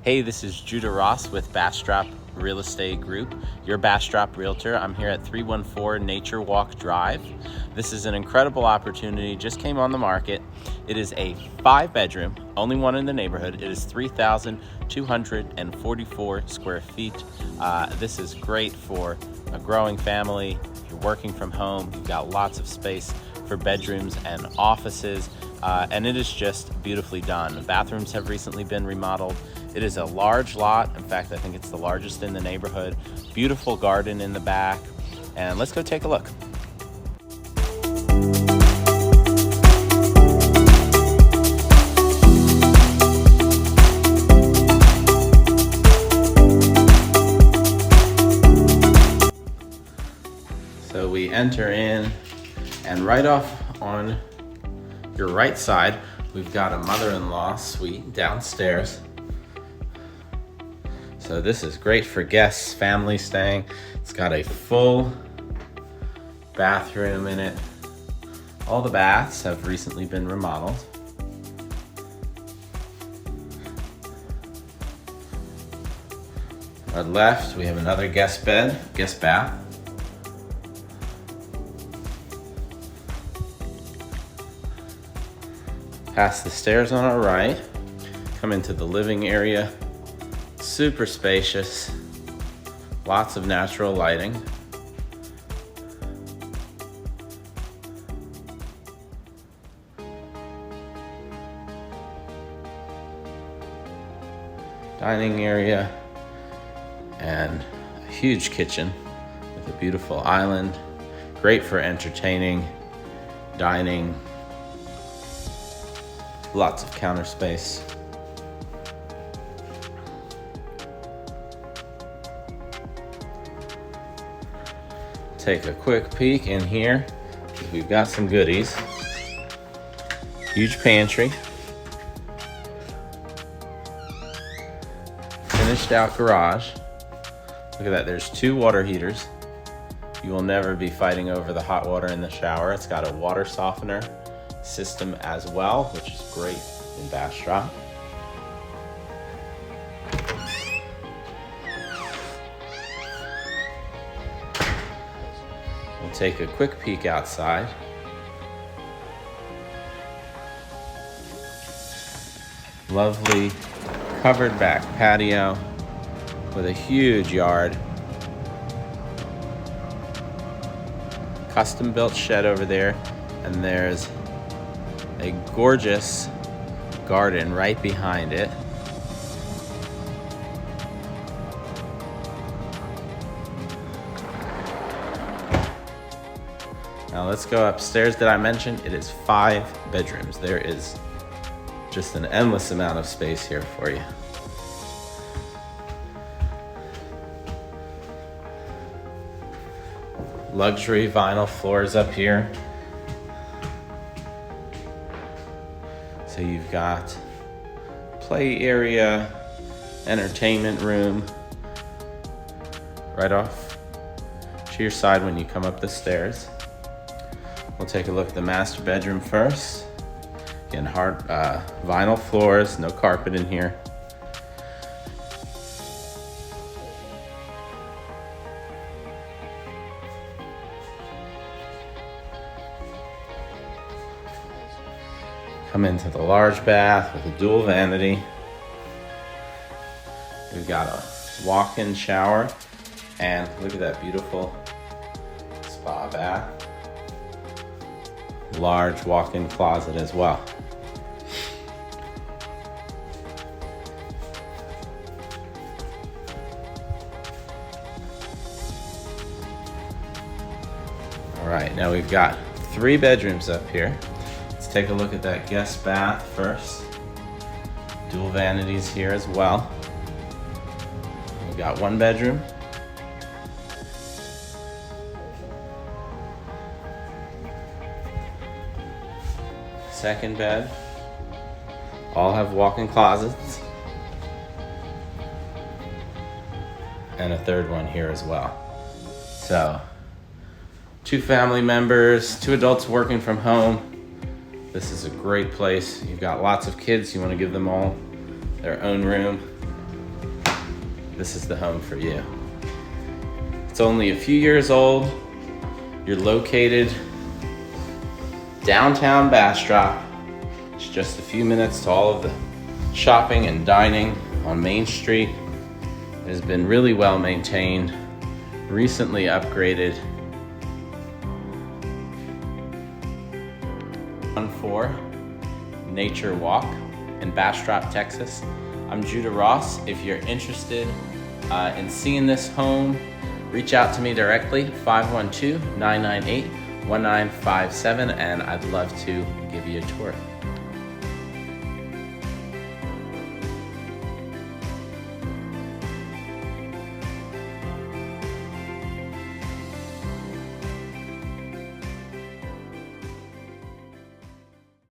Hey, this is Judah Ross with Bastrop Real Estate Group, your Bastrop Realtor. I'm here at 314 Nature Walk Drive. This is an incredible opportunity, just came on the market. It is a 5-bedroom, only one in the neighborhood. It is 3,244 square feet. This is great for a growing family. If you're working from home, you've got lots of space for bedrooms and offices, and it is just beautifully done. The bathrooms have recently been remodeled. It is a large lot. In fact, I think it's the largest in the neighborhood. Beautiful garden in the back, and let's go take a look. So we enter in, and right off on your right side, we've got a mother-in-law suite downstairs. So this is great for guests, family staying. It's got a full bathroom in it. All the baths have recently been remodeled. On our left, we have another guest bath. Past the stairs on our right, come into the living area. Super spacious, lots of natural lighting. Dining area and a huge kitchen with a beautiful island. Great for entertaining, dining, lots of counter space. Take a quick peek in here. We've got some goodies. Huge pantry. Finished out garage. Look at that, there's 2 water heaters. You will never be fighting over the hot water in the shower. It's got a water softener system as well, which is great in Bastrop. We'll take a quick peek outside. Lovely covered back patio with a huge yard. Custom built shed over there, and there's a gorgeous garden right behind it. Now let's go upstairs. Did I mention it is 5 bedrooms? There is just an endless amount of space here for you. Luxury vinyl floors up here. So you've got play area, entertainment room, right off to your side when you come up the stairs. We'll take a look at the master bedroom first. Again, hard vinyl floors, no carpet in here. Come into the large bath with a dual vanity. We've got a walk-in shower, and look at that beautiful spa bath. Large walk-in closet as well. All right, now we've got 3 bedrooms up here. Let's take a look at that guest bath first. Dual vanities here as well. We've got 1 bedroom. Second bed. All have walk-in closets. And a 3rd one here as well. So, 2 family members, 2 adults working from home. This is a great place. You've got lots of kids. You want to give them all their own room. this is the home for you. It's only a few years old. You're located downtown Bastrop. It's just a few minutes to all of the shopping and dining on Main Street. It has been really well maintained, recently upgraded. 14 Nature Walk in Bastrop, Texas. I'm Judah Ross. If you're interested in seeing this home, reach out to me directly, 512-998-1957, and I'd love to give you a tour.